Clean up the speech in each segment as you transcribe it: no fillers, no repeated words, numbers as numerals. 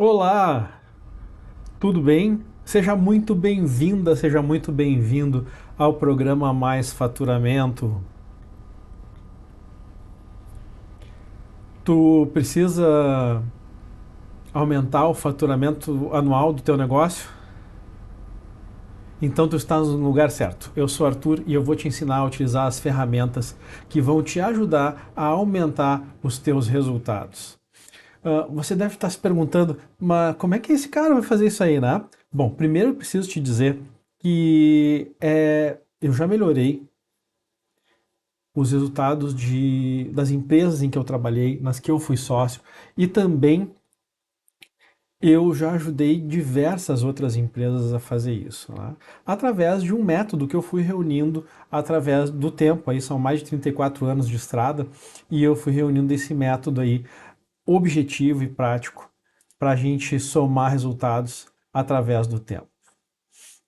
Olá, tudo bem? Seja muito bem-vinda, seja muito bem-vindo ao programa Mais Faturamento. Tu precisa aumentar o faturamento anual do teu negócio? Então tu estás no lugar certo. Eu sou Arthur e eu vou te ensinar a utilizar as ferramentas que vão te ajudar a aumentar os teus resultados. Você deve estar se perguntando, mas como é que esse cara vai fazer isso aí, né? Bom, primeiro eu preciso te dizer que eu já melhorei os resultados das empresas em que eu trabalhei, nas que eu fui sócio, e também eu já ajudei diversas outras empresas a fazer isso, né? Através de um método que eu fui reunindo através do tempo. Aí são mais de 34 anos de estrada e eu fui reunindo esse método aí objetivo e prático para a gente somar resultados através do tempo,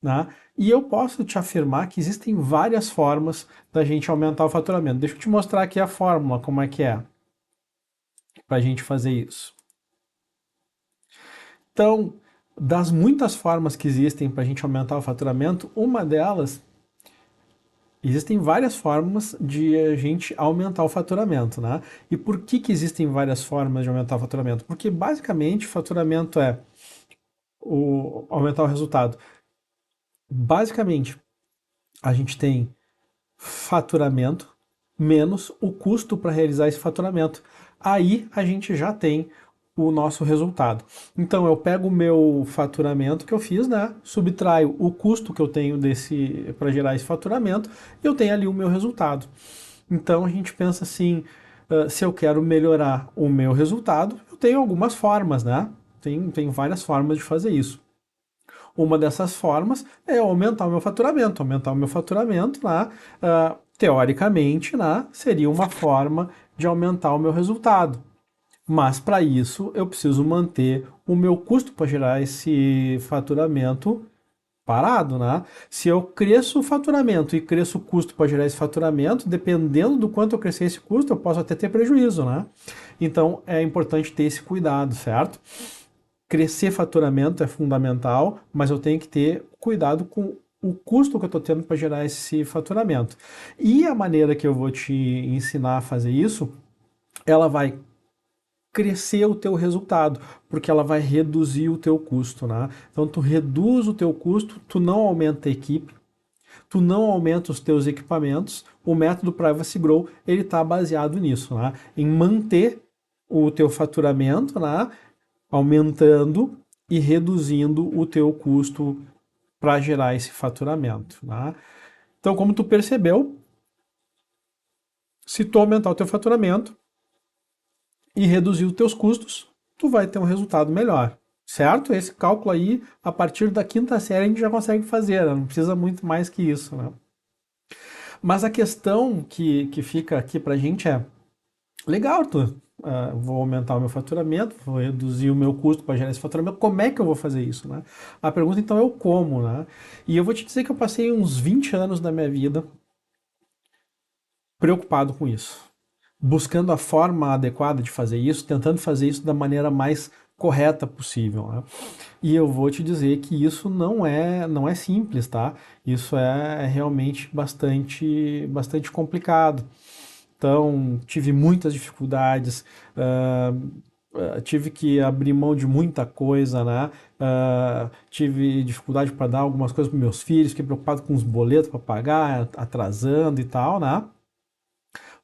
né? E eu posso te afirmar que existem várias formas da gente aumentar o faturamento. Deixa eu te mostrar aqui a fórmula, como é que é, para a gente fazer isso. Então, das muitas formas que existem para a gente aumentar o faturamento, uma delas, existem várias formas de a gente aumentar o faturamento, né? E por que existem várias formas de aumentar o faturamento? Porque basicamente o faturamento é aumentar o resultado. Basicamente, a gente tem faturamento menos o custo para realizar esse faturamento. Aí a gente já tem o nosso resultado. Então eu pego o meu faturamento que eu fiz, né? Subtraio o custo que eu tenho desse para gerar esse faturamento e eu tenho ali o meu resultado. Então a gente pensa assim, se eu quero melhorar o meu resultado, eu tenho algumas formas, né? Tem várias formas de fazer isso. Uma dessas formas é aumentar o meu faturamento. Aumentar o meu faturamento, né, teoricamente, né, seria uma forma de aumentar o meu resultado. Mas para isso eu preciso manter o meu custo para gerar esse faturamento parado, né? Se eu cresço o faturamento e cresço o custo para gerar esse faturamento, dependendo do quanto eu crescer esse custo, eu posso até ter prejuízo, né? Então é importante ter esse cuidado, certo? Crescer faturamento é fundamental, mas eu tenho que ter cuidado com o custo que eu estou tendo para gerar esse faturamento. E a maneira que eu vou te ensinar a fazer isso, ela vai crescer o teu resultado, porque ela vai reduzir o teu custo, né? Então tu reduz o teu custo, tu não aumenta a equipe, tu não aumenta os teus equipamentos. O método Privacy Grow, ele está baseado nisso, né? Em manter o teu faturamento, né? Aumentando e reduzindo o teu custo para gerar esse faturamento, né? Então, como tu percebeu, se tu aumentar o teu faturamento e reduzir os teus custos, tu vai ter um resultado melhor, certo? Esse cálculo aí, a partir da quinta série, a gente já consegue fazer, né? Não precisa muito mais que isso, né? Mas a questão que fica aqui pra gente é, legal, Arthur, vou aumentar o meu faturamento, vou reduzir o meu custo para gerar esse faturamento, como é que eu vou fazer isso, né? A pergunta então é o como, né? E eu vou te dizer que eu passei uns 20 anos da minha vida preocupado com isso, buscando a forma adequada de fazer isso, tentando fazer isso da maneira mais correta possível, né? E eu vou te dizer que isso não é simples, tá? Isso é realmente bastante complicado. Então, tive muitas dificuldades, tive que abrir mão de muita coisa, né? Tive dificuldade para dar algumas coisas para meus filhos, fiquei preocupado com os boletos para pagar, atrasando e tal, né?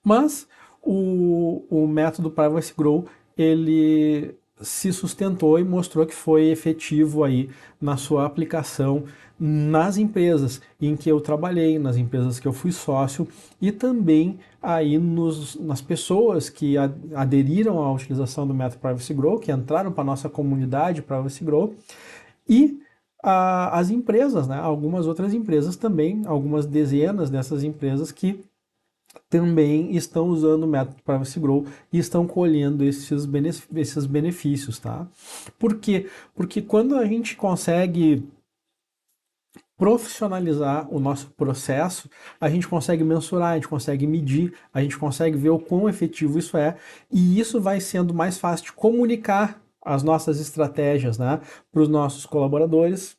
Mas o método Privacy Grow, ele se sustentou e mostrou que foi efetivo aí na sua aplicação nas empresas em que eu trabalhei, nas empresas que eu fui sócio e também aí nas pessoas que aderiram à utilização do método Privacy Grow, que entraram para a nossa comunidade Privacy Grow e as empresas, né? Algumas outras empresas também, algumas dezenas dessas empresas que também estão usando o método Privacy Grow e estão colhendo esses benefícios, tá? Por quê? Porque quando a gente consegue profissionalizar o nosso processo, a gente consegue mensurar, a gente consegue medir, a gente consegue ver o quão efetivo isso é, e isso vai sendo mais fácil de comunicar as nossas estratégias, né, para os nossos colaboradores,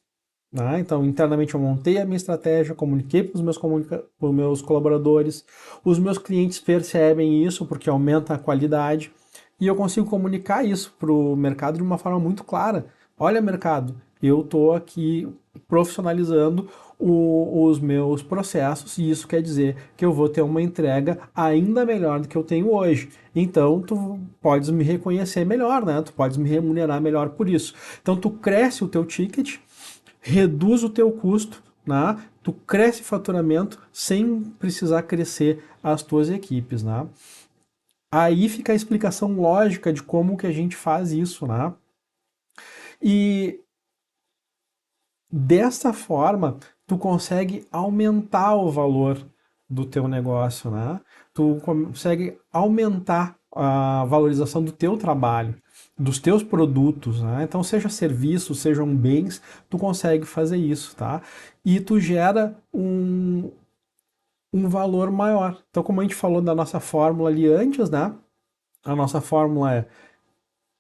né? Então, internamente eu montei a minha estratégia, comuniquei para os meus colaboradores, os meus clientes percebem isso porque aumenta a qualidade e eu consigo comunicar isso para o mercado de uma forma muito clara. Olha, mercado, eu estou aqui profissionalizando os meus processos e isso quer dizer que eu vou ter uma entrega ainda melhor do que eu tenho hoje. Então, tu podes me reconhecer melhor, né? Tu podes me remunerar melhor por isso. Então, tu cresce o teu ticket, reduz o teu custo, né? Tu cresce faturamento sem precisar crescer as tuas equipes, né? Aí fica a explicação lógica de como que a gente faz isso, né? E dessa forma, tu consegue aumentar o valor do teu negócio, né? Tu consegue aumentar a valorização do teu trabalho, dos teus produtos, né? Então, seja serviços, sejam bens, tu consegue fazer isso, tá? E tu gera um valor maior. Então, como a gente falou da nossa fórmula ali antes, né? A nossa fórmula é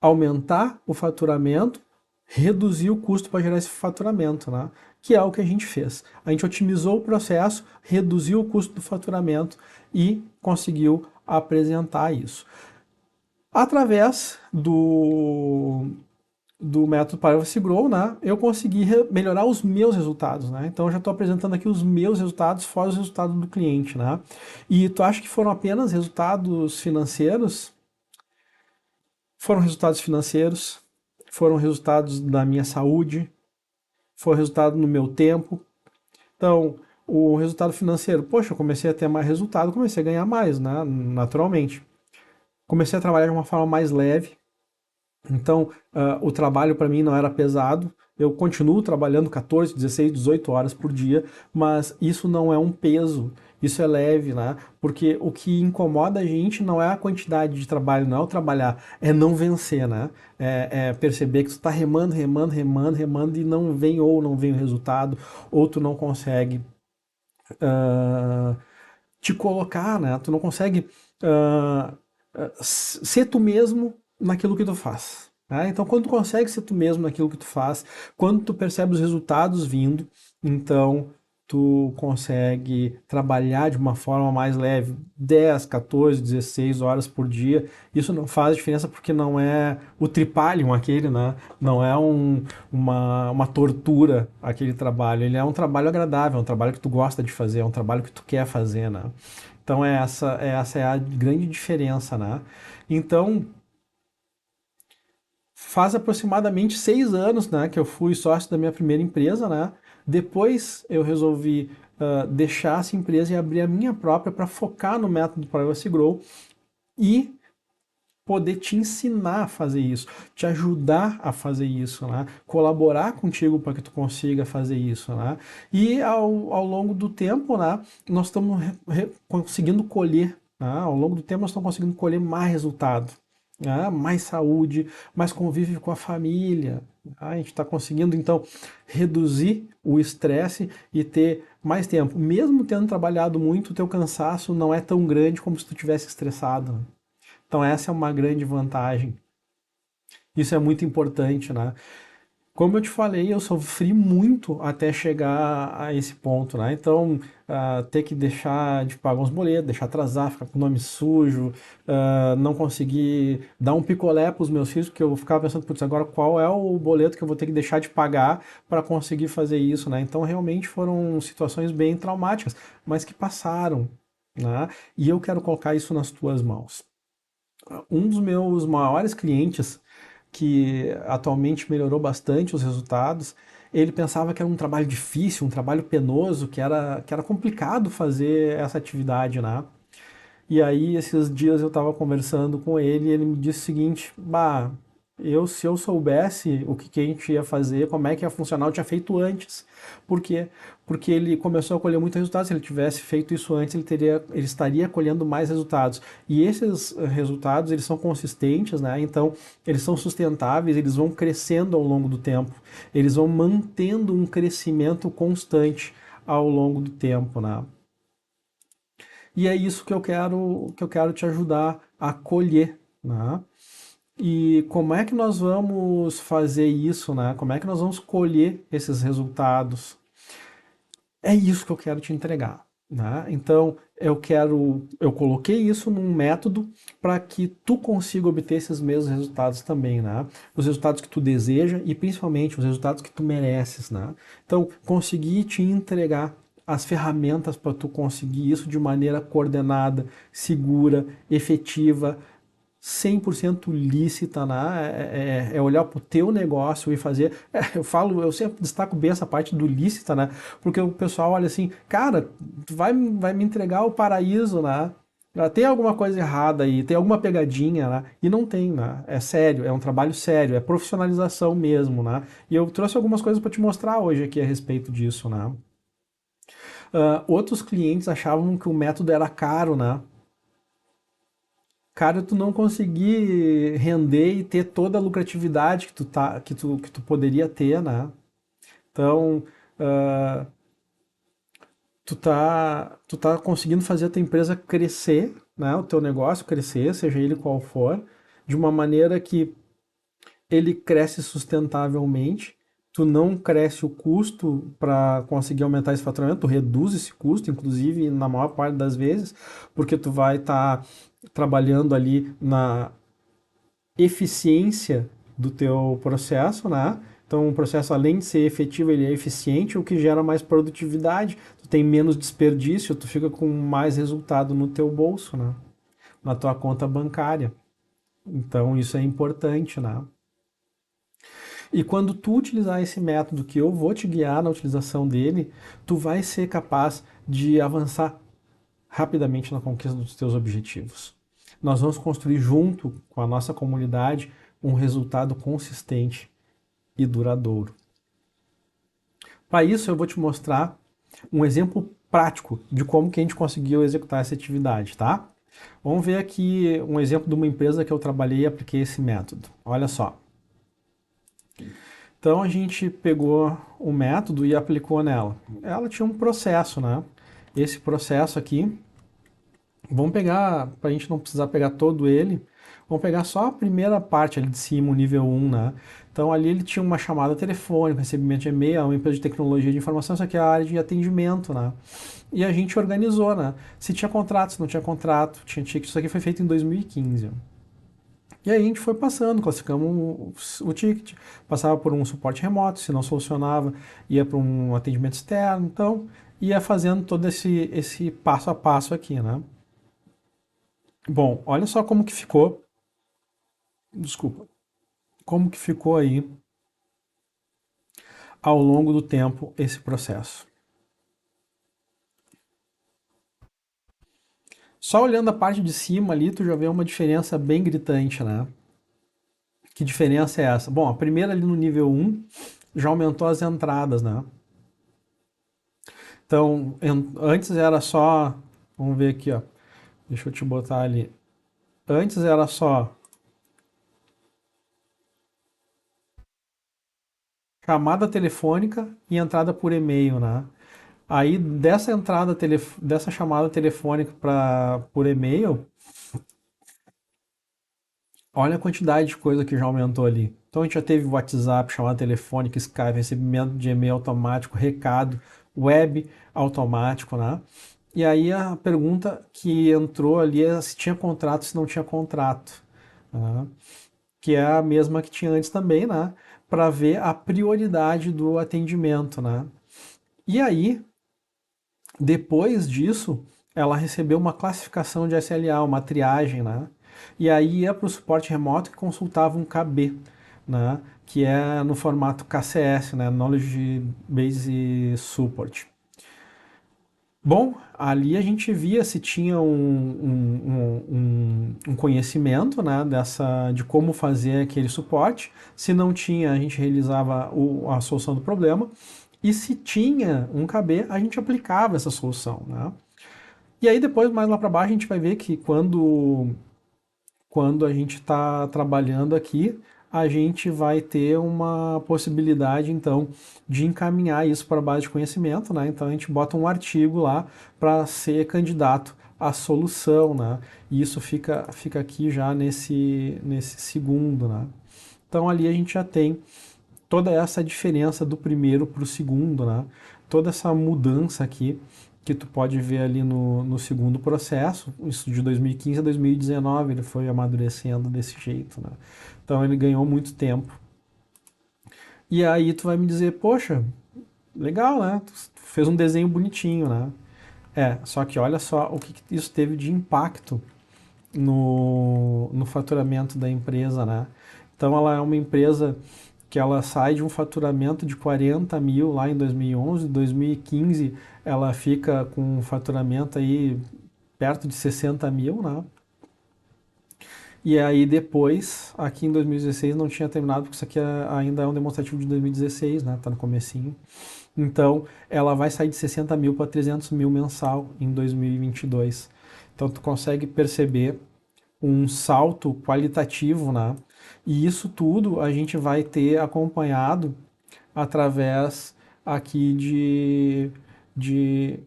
aumentar o faturamento, reduzir o custo para gerar esse faturamento, né? Que é o que a gente fez. A gente otimizou o processo, reduziu o custo do faturamento e conseguiu apresentar isso. Através do método Privacy Grow, né, eu consegui melhorar os meus resultados, né? Então eu já estou apresentando aqui os meus resultados fora os resultados do cliente, né? E tu acha que foram apenas resultados financeiros? Foram resultados financeiros, foram resultados da minha saúde, foi resultado no meu tempo. Então, o resultado financeiro, poxa, eu comecei a ter mais resultado, comecei a ganhar mais, né? Naturalmente. Comecei a trabalhar de uma forma mais leve, então o trabalho para mim não era pesado. Eu continuo trabalhando 14, 16, 18 horas por dia, mas isso não é um peso, isso é leve, né? Porque o que incomoda a gente não é a quantidade de trabalho, não é o trabalhar, é não vencer, né? É perceber que tu tá remando, remando, remando, remando e não vem ou não vem o resultado, ou tu não consegue uh, te colocar, né? Tu não consegue ser tu mesmo naquilo que tu faz. Né? Então, quando tu consegue ser tu mesmo naquilo que tu faz, quando tu percebe os resultados vindo, então tu consegue trabalhar de uma forma mais leve, 10, 14, 16 horas por dia. Isso não faz diferença porque não é o tripalium aquele, né? Não é uma tortura aquele trabalho. Ele é um trabalho agradável, é um trabalho que tu gosta de fazer, é um trabalho que tu quer fazer, né? Então essa é a grande diferença, né? Então faz aproximadamente 6 anos, né, que eu fui sócio da minha primeira empresa, né? Depois eu resolvi deixar essa empresa e abrir a minha própria para focar no método Privacy Grow e poder te ensinar a fazer isso, te ajudar a fazer isso, né? Colaborar contigo para que tu consiga fazer isso, né? E ao longo do tempo, né, nós estamos conseguindo colher, né? Ao longo do tempo nós estamos conseguindo colher mais resultado, né? Mais saúde, mais convívio com a família. A gente está conseguindo então reduzir o estresse e ter mais tempo. Mesmo tendo trabalhado muito, o teu cansaço não é tão grande como se tu tivesse estressado, né? Então essa é uma grande vantagem. Isso é muito importante, né? Como eu te falei, eu sofri muito até chegar a esse ponto, né? Então, ter que deixar de pagar uns boletos, deixar atrasar, ficar com o nome sujo, não conseguir dar um picolé para os meus filhos, porque eu ficava pensando, putz, agora qual é o boleto que eu vou ter que deixar de pagar para conseguir fazer isso, né? Então, realmente foram situações bem traumáticas, mas que passaram, né? E eu quero colocar isso nas tuas mãos. Um dos meus maiores clientes, que atualmente melhorou bastante os resultados, ele pensava que era um trabalho difícil, um trabalho penoso, que era complicado fazer essa atividade, né? E aí, esses dias eu estava conversando com ele e ele me disse o seguinte: Bah, se eu soubesse o que a gente ia fazer, como é que ia funcionar, eu tinha feito antes. Por quê? Porque ele começou a colher muitos resultados. Se ele tivesse feito isso antes, ele estaria colhendo mais resultados. E esses resultados, eles são consistentes, né? Então, eles são sustentáveis, eles vão crescendo ao longo do tempo. Eles vão mantendo um crescimento constante ao longo do tempo, né? E é isso que eu quero te ajudar a colher, né? E como é que nós vamos fazer isso, né? Como é que nós vamos colher esses resultados? É isso que eu quero te entregar, né? Então, eu coloquei isso num método para que tu consiga obter esses mesmos resultados também, né? Os resultados que tu deseja e principalmente os resultados que tu mereces, né? Então, consegui te entregar as ferramentas para tu conseguir isso de maneira coordenada, segura, efetiva, 100% lícita, né? É olhar para o teu negócio e fazer. Eu sempre destaco bem essa parte do lícita, né? Porque o pessoal olha assim, cara, tu vai me entregar o paraíso, né? Tem alguma coisa errada aí, tem alguma pegadinha, né? E não tem, né? É sério, é um trabalho sério, é profissionalização mesmo, né? E eu trouxe algumas coisas para te mostrar hoje aqui a respeito disso, né? Outros clientes achavam que o método era caro, né? Cara, tu não conseguir render e ter toda a lucratividade que tu poderia ter, né? Então, uh, tu tá conseguindo fazer a tua empresa crescer, né? O teu negócio crescer, seja ele qual for, de uma maneira que ele cresce sustentavelmente, tu não cresce o custo para conseguir aumentar esse faturamento, tu reduz esse custo, inclusive na maior parte das vezes, porque tu vai estar trabalhando ali na eficiência do teu processo, né? Então, o processo, além de ser efetivo, ele é eficiente, o que gera mais produtividade. Tu tem menos desperdício, tu fica com mais resultado no teu bolso, né? Na tua conta bancária. Então, isso é importante, né? E quando tu utilizar esse método que eu vou te guiar na utilização dele, tu vai ser capaz de avançar rapidamente na conquista dos teus objetivos. Nós vamos construir junto com a nossa comunidade um resultado consistente e duradouro. Para isso, eu vou te mostrar um exemplo prático de como que a gente conseguiu executar essa atividade, tá? Vamos ver aqui um exemplo de uma empresa que eu trabalhei e apliquei esse método. Olha só. Então a gente pegou o método e aplicou nela. Ela tinha um processo, né? Esse processo aqui, vamos pegar, para a gente não precisar pegar todo ele, vamos pegar só a primeira parte ali de cima, o nível 1, né? Então ali ele tinha uma chamada telefônica, recebimento de e-mail, uma empresa de tecnologia de informação, isso aqui é a área de atendimento, né? E a gente organizou, né? Se tinha contrato, se não tinha contrato, tinha ticket, isso aqui foi feito em 2015. E aí a gente foi passando, classificamos o ticket, passava por um suporte remoto, se não solucionava, ia para um atendimento externo, então ia fazendo todo esse passo a passo aqui, né? Bom, olha só como que ficou, desculpa, como que ficou aí ao longo do tempo esse processo. Só olhando a parte de cima ali, tu já vê uma diferença bem gritante, né? Que diferença é essa? Bom, a primeira ali no nível 1 já aumentou as entradas, né? Então, antes era só, vamos ver aqui, ó. Deixa eu te botar ali. Antes era só chamada telefônica e entrada por e-mail, né? Aí dessa chamada telefônica por e-mail, olha a quantidade de coisa que já aumentou ali. Então a gente já teve WhatsApp, chamada telefônica, Skype, recebimento de e-mail automático, recado, web automático, né? E aí a pergunta que entrou ali é se tinha contrato, se não tinha contrato, né? Que é a mesma que tinha antes também, né? Para ver a prioridade do atendimento, né? E aí, depois disso, ela recebeu uma classificação de SLA, uma triagem, né? E aí ia para o suporte remoto que consultava um KB, né? Que é no formato KCS, né? Knowledge Base Support. Bom, ali a gente via se tinha um conhecimento, né, de como fazer aquele suporte. Se não tinha, a gente realizava a solução do problema. E se tinha um KB, a gente aplicava essa solução, né? E aí depois, mais lá para baixo, a gente vai ver que quando a gente está trabalhando aqui, a gente vai ter uma possibilidade, então, de encaminhar isso para a base de conhecimento, né? Então, a gente bota um artigo lá para ser candidato a solução, né? E isso fica aqui já nesse segundo, né? Então ali a gente já tem toda essa diferença do primeiro para o segundo, né? Toda essa mudança aqui que tu pode ver ali no segundo processo, isso de 2015 a 2019, ele foi amadurecendo desse jeito, né? Então ele ganhou muito tempo. E aí tu vai me dizer, poxa, legal, né? Tu fez um desenho bonitinho, né? Só que olha só o que isso teve de impacto no faturamento da empresa, né? Então ela é uma empresa que ela sai de um faturamento de 40 mil lá em 2011, 2015 ela fica com um faturamento aí perto de 60 mil, né? E aí depois, aqui em 2016 não tinha terminado, porque isso aqui ainda é um demonstrativo de 2016, né? Tá no comecinho. Então, ela vai sair de 60 mil para 300 mil mensal em 2022. Então, tu consegue perceber um salto qualitativo, né? E isso tudo a gente vai ter acompanhado através aqui de, de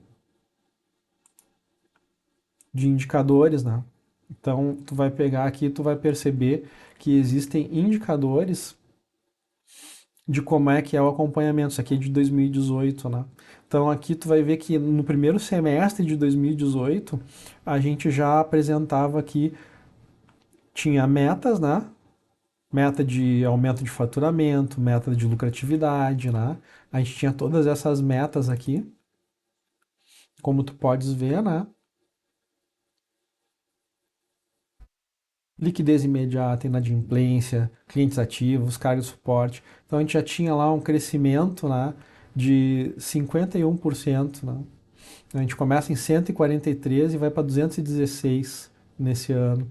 indicadores, né? Então, tu vai pegar aqui, tu vai perceber que existem indicadores de como é que é o acompanhamento. Isso aqui é de 2018, né? Então aqui tu vai ver que no primeiro semestre de 2018 a gente já apresentava aqui, tinha metas, né? Meta de aumento de faturamento, meta de lucratividade, né? A gente tinha todas essas metas aqui, como tu podes ver, né? Liquidez imediata, inadimplência, clientes ativos, carga de suporte. Então a gente já tinha lá um crescimento, né, de 51%, né? A gente começa em 143 e vai para 216 nesse ano.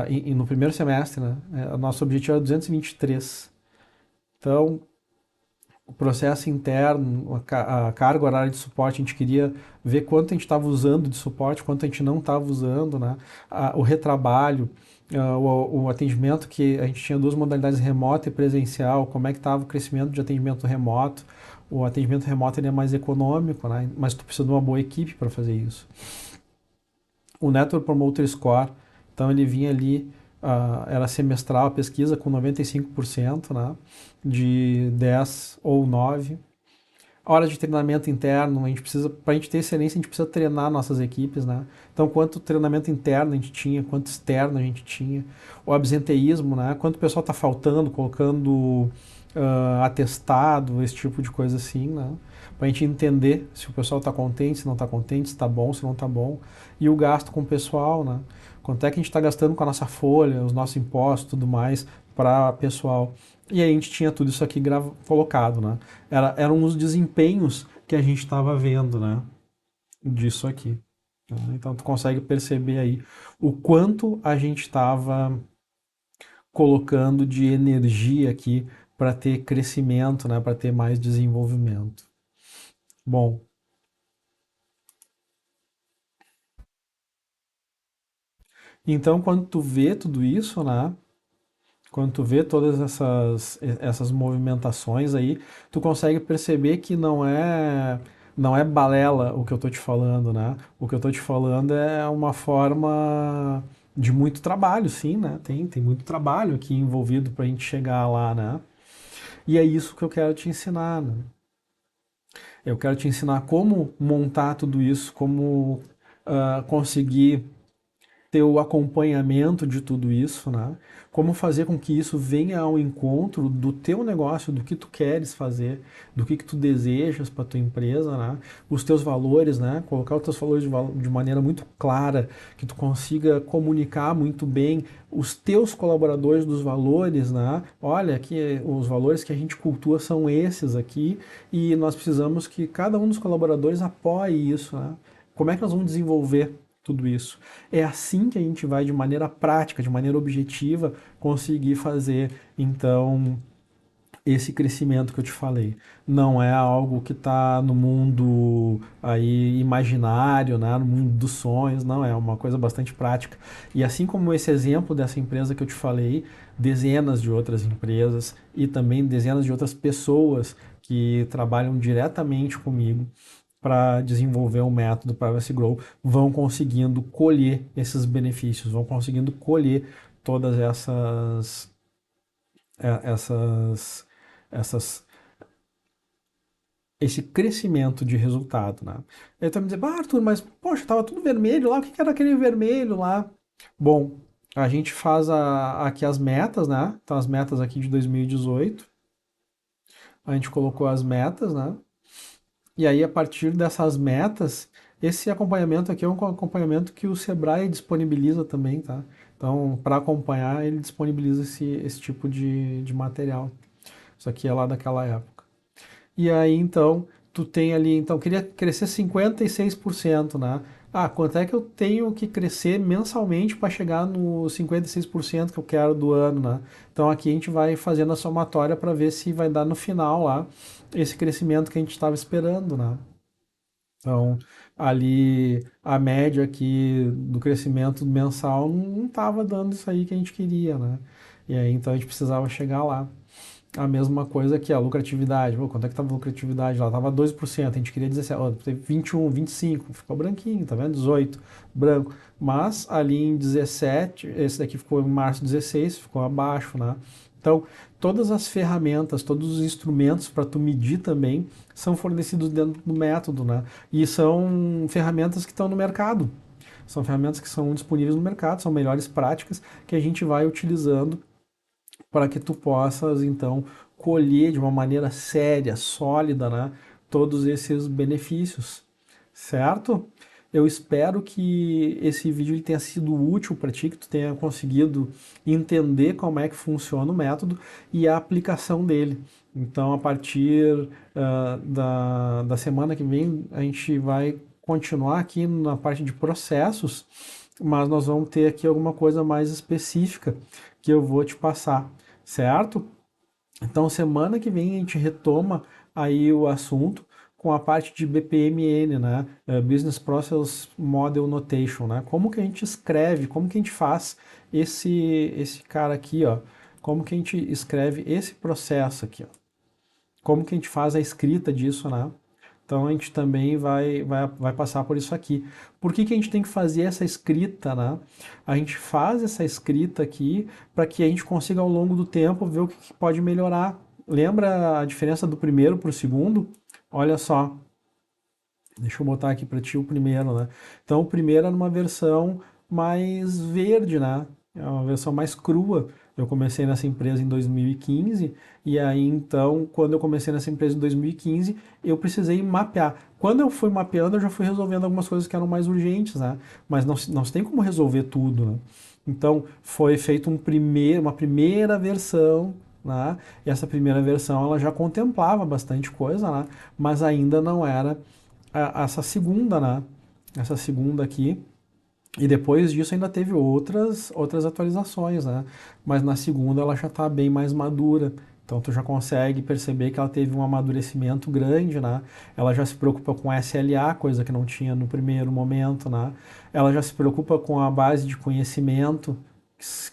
E no primeiro semestre, né? O nosso objetivo era 223. Então, o processo interno, a carga horária de suporte, a gente queria ver quanto a gente estava usando de suporte, quanto a gente não estava usando, né? O retrabalho, o atendimento, que a gente tinha duas modalidades, remoto e presencial, como é que estava o crescimento de atendimento remoto. O atendimento remoto ele é mais econômico, né? Mas tu precisa de uma boa equipe para fazer isso. O Network Promoter Score, então ele vinha ali, era semestral a pesquisa com 95%, né, de 10 ou 9. Hora de treinamento interno, a gente precisa, para a gente ter excelência, a gente precisa treinar nossas equipes, né? Então, quanto treinamento interno a gente tinha, quanto externo a gente tinha, o absenteísmo, né? Quanto o pessoal está faltando, colocando atestado, esse tipo de coisa assim, né? Para a gente entender se o pessoal está contente, se não está contente, se está bom, se não está bom. E o gasto com o pessoal, né? Quanto é que a gente está gastando com a nossa folha, os nossos impostos, tudo mais, para pessoal. E aí a gente tinha tudo isso aqui colocado, né? Eram os desempenhos que a gente estava vendo, né? Disso aqui. Então tu consegue perceber aí o quanto a gente estava colocando de energia aqui para ter crescimento, né? Para ter mais desenvolvimento. Bom, então quando tu vê tudo isso, né? Quando tu vê todas essas movimentações aí, tu consegue perceber que não é balela o que eu tô te falando, né? O que eu tô te falando é uma forma de muito trabalho, sim, né? Tem muito trabalho aqui envolvido para a gente chegar lá, né? E é isso que eu quero te ensinar, né? Eu quero te ensinar como montar tudo isso, como conseguir ter o acompanhamento de tudo isso, né? Como fazer com que isso venha ao encontro do teu negócio, do que tu queres fazer, do que tu desejas para tua empresa, né? Os teus valores, né? Colocar os teus valores de maneira muito clara, que tu consiga comunicar muito bem os teus colaboradores dos valores, né? Olha, que os valores que a gente cultua são esses aqui e nós precisamos que cada um dos colaboradores apoie isso, né? Como é que nós vamos desenvolver tudo isso? É assim que a gente vai, de maneira prática, de maneira objetiva, conseguir fazer, então, esse crescimento que eu te falei. Não é algo que está no mundo aí imaginário, né? No mundo dos sonhos, não, é uma coisa bastante prática. E assim como esse exemplo dessa empresa que eu te falei, dezenas de outras empresas e também dezenas de outras pessoas que trabalham diretamente comigo para desenvolver um método Privacy Grow vão conseguindo colher esses benefícios, vão conseguindo colher todas essas, essas esse crescimento de resultado, né? Aí tu vai me dizer, Arthur, mas poxa, tava tudo vermelho lá, o que que era aquele vermelho lá? Bom, a gente faz aqui as metas, né? Então as metas aqui de 2018, a gente colocou as metas, né? E aí a partir dessas metas, esse acompanhamento aqui é um acompanhamento que o Sebrae disponibiliza também, tá? Então, para acompanhar, ele disponibiliza esse tipo de material. Isso aqui é lá daquela época. E aí, então, tu tem ali, então, queria crescer 56%, né? Ah, quanto é que eu tenho que crescer mensalmente para chegar no 56% que eu quero do ano, né? Então, aqui a gente vai fazendo a somatória para ver se vai dar no final lá esse crescimento que a gente estava esperando, né? Então, ali a média aqui do crescimento mensal não estava dando isso aí que a gente queria, né? E aí, então, a gente precisava chegar lá. A mesma coisa que a lucratividade. Pô, quanto é que estava a lucratividade lá? Estava 12%, a gente queria 17%, ó, teve 21, 25, ficou branquinho, tá vendo? 18, branco. Mas ali em 17, esse daqui ficou em março 16, ficou abaixo, né? Então, todas as ferramentas, todos os instrumentos para tu medir também são fornecidos dentro do método, né? E são ferramentas que estão no mercado. São ferramentas que são disponíveis no mercado, são melhores práticas que a gente vai utilizando para que tu possas então colher de uma maneira séria, sólida, né, todos esses benefícios, certo? Eu espero que esse vídeo ele tenha sido útil para ti, que tu tenha conseguido entender como é que funciona o método e a aplicação dele. Então, a partir da semana que vem, a gente vai continuar aqui na parte de processos, mas nós vamos ter aqui alguma coisa mais específica que eu vou te passar, certo? Então, semana que vem a gente retoma aí o assunto com a parte de BPMN, né? Business Process Model Notation, né? Como que a gente escreve, como que a gente faz esse cara aqui, ó? Como que a gente escreve esse processo aqui, ó? Como que a gente faz a escrita disso, né? Então a gente também vai passar por isso aqui. Por que que a gente tem que fazer essa escrita, né? A gente faz essa escrita aqui para que a gente consiga ao longo do tempo ver o que que pode melhorar. Lembra a diferença do primeiro para o segundo? Olha só, deixa eu botar aqui para ti o primeiro, né? Então o primeiro é numa versão mais verde, né? É uma versão mais crua. Eu comecei nessa empresa em 2015 e aí então, quando eu comecei nessa empresa em 2015, eu precisei mapear. Quando eu fui mapeando, eu já fui resolvendo algumas coisas que eram mais urgentes, né? Mas não se tem como resolver tudo, né? Então, foi feito uma primeira versão, né? E essa primeira versão ela já contemplava bastante coisa, né? Mas ainda não era essa segunda, né? Essa segunda aqui. E depois disso ainda teve outras atualizações, né? Mas na segunda ela já está bem mais madura. Então tu já consegue perceber que ela teve um amadurecimento grande, né? Ela já se preocupa com SLA, coisa que não tinha no primeiro momento, né? Ela já se preocupa com a base de conhecimento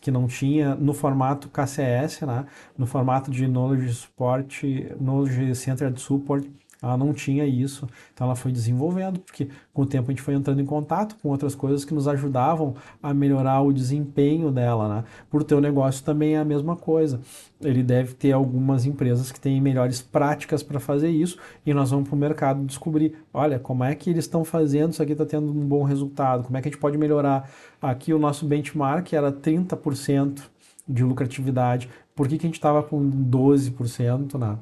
que não tinha no formato KCS, né? No formato de Knowledge Support, Knowledge Centered Support, ela não tinha isso, então ela foi desenvolvendo, porque com o tempo a gente foi entrando em contato com outras coisas que nos ajudavam a melhorar o desempenho dela, né? Por teu negócio também é a mesma coisa. Ele deve ter algumas empresas que têm melhores práticas para fazer isso e nós vamos para o mercado descobrir, olha, como é que eles estão fazendo, isso aqui está tendo um bom resultado, como é que a gente pode melhorar. Aqui o nosso benchmark era 30% de lucratividade, por que que a gente estava com 12%, né?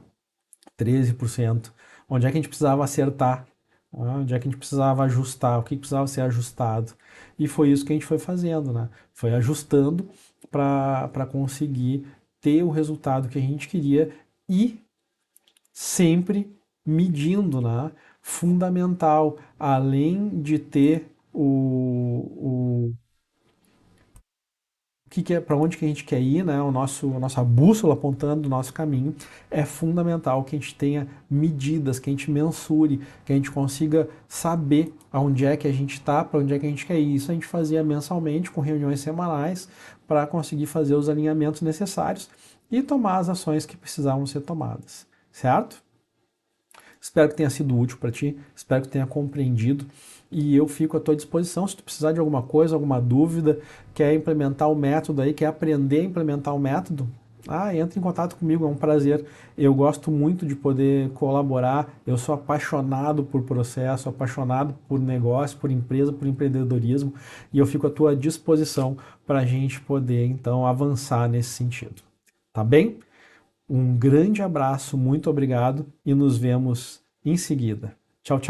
13%. Onde é que a gente precisava acertar? Onde é que a gente precisava ajustar? O que precisava ser ajustado? E foi isso que a gente foi fazendo, né? Foi ajustando para conseguir ter o resultado que a gente queria e sempre medindo, né? Fundamental, além de ter o que é, para onde que a gente quer ir, né? A nossa bússola apontando o nosso caminho, é fundamental que a gente tenha medidas, que a gente mensure, que a gente consiga saber aonde é que a gente está, para onde é que a gente quer ir. Isso a gente fazia mensalmente, com reuniões semanais, para conseguir fazer os alinhamentos necessários e tomar as ações que precisavam ser tomadas, certo? Espero que tenha sido útil para ti, espero que tenha compreendido e eu fico à tua disposição se tu precisar de alguma coisa, alguma dúvida, quer implementar o método aí, quer aprender a implementar o método, entre em contato comigo, é um prazer. Eu gosto muito de poder colaborar, eu sou apaixonado por processo, apaixonado por negócio, por empresa, por empreendedorismo e eu fico à tua disposição para a gente poder então avançar nesse sentido. Tá bem? Um grande abraço, muito obrigado e nos vemos em seguida. Tchau, tchau.